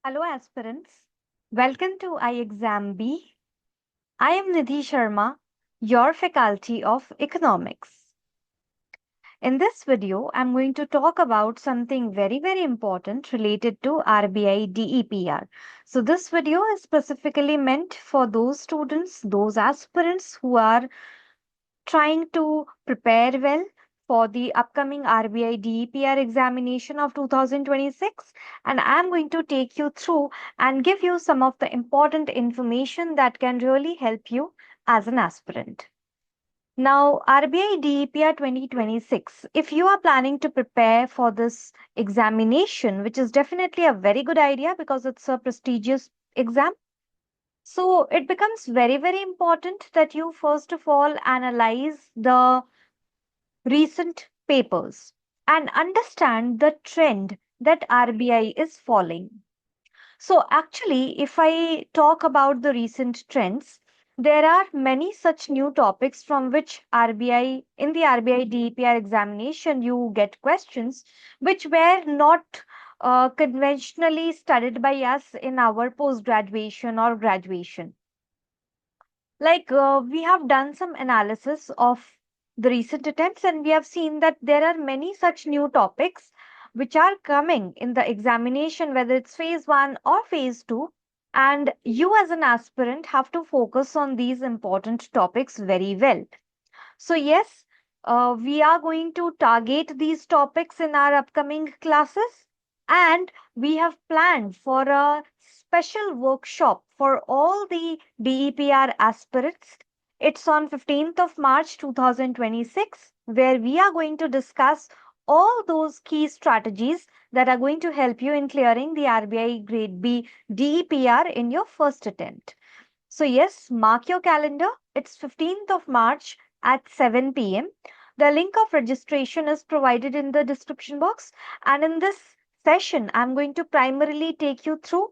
Hello, aspirants. Welcome to iExamB. I am Nidhi Sharma, your faculty of economics. In this video, I'm going to talk about something very important related to RBI DEPR. So this video is specifically meant for those students, those aspirants who are trying to prepare well for the upcoming RBI DEPR examination of 2026, and I'm going to take you through and give you some of the important information that can really help you as an aspirant. Now, RBI DEPR 2026, if you are planning to prepare for this examination, which is definitely a very good idea because it's a prestigious exam, so it becomes very important that you first of all analyze the recent papers and understand the trend that RBI is following. So, actually, if I talk about the recent trends, there are many such new topics from which RBI, in the RBI DEPR examination, you get questions which were not conventionally studied by us in our post graduation or graduation. We have done some analysis of the recent attempts, and we have seen that there are many such new topics which are coming in the examination, whether it's phase 1 or phase 2. And you, as an aspirant, have to focus on these important topics very well. So, yes, we are going to target these topics in our upcoming classes, and we have planned for a special workshop for all the DEPR aspirants. It's on 15th of March 2026, where we are going to discuss all those key strategies that are going to help you in clearing the RBI Grade B DEPR in your first attempt. So, yes, mark your calendar. It's 15th of March at 7 p.m. The link of registration is provided in the description box. And in this session, I'm going to primarily take you through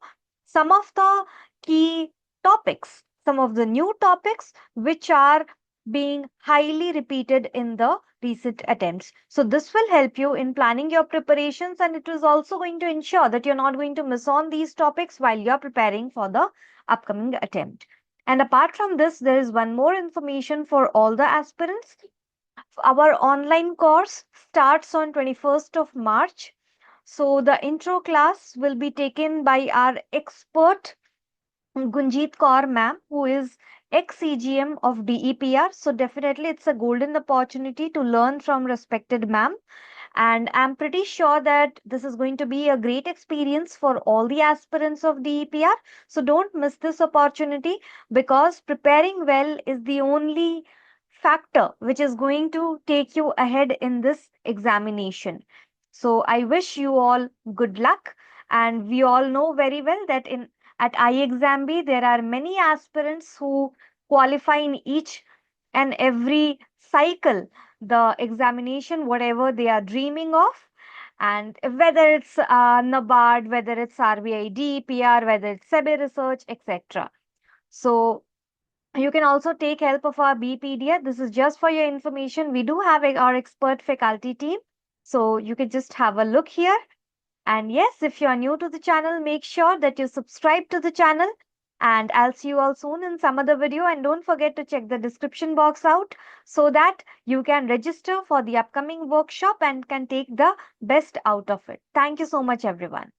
some of the key topics, some of the new topics which are being highly repeated in the recent attempts. So, this will help you in planning your preparations, and it is also going to ensure that you're not going to miss on these topics while you're preparing for the upcoming attempt. And apart from this, there is one more information for all the aspirants. Our online course starts on 21st of March. So the intro class will be taken by our expert Gunjit Kaur ma'am, who is ex-CGM of DEPR. So definitely it's a golden opportunity to learn from respected ma'am. And I'm pretty sure that this is going to be a great experience for all the aspirants of DEPR. So don't miss this opportunity, because preparing well is the only factor which is going to take you ahead in this examination. So I wish you all good luck. And we all know very well that in at iExamB there are many aspirants who qualify in each and every cycle, the examination, whatever they are dreaming of. And whether it's NABARD, whether it's RBI DEPR, whether it's SEBI research, etc. So you can also take help of our BPDA. This is just for your information. We do have our expert faculty team. So you can just have a look here. And yes, if you are new to the channel, make sure that you subscribe to the channel. And I'll see you all soon in some other video. And don't forget to check the description box out so that you can register for the upcoming workshop and can take the best out of it. Thank you so much, everyone.